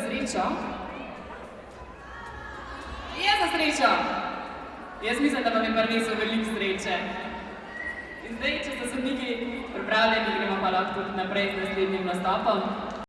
srečo? Je za srečo! Jaz mislim, da vam je prinesel veliko sreče. In zdaj, če so sodniki pripravljeni, gremo pa lahko tudi naprej z naslednjim nastopom.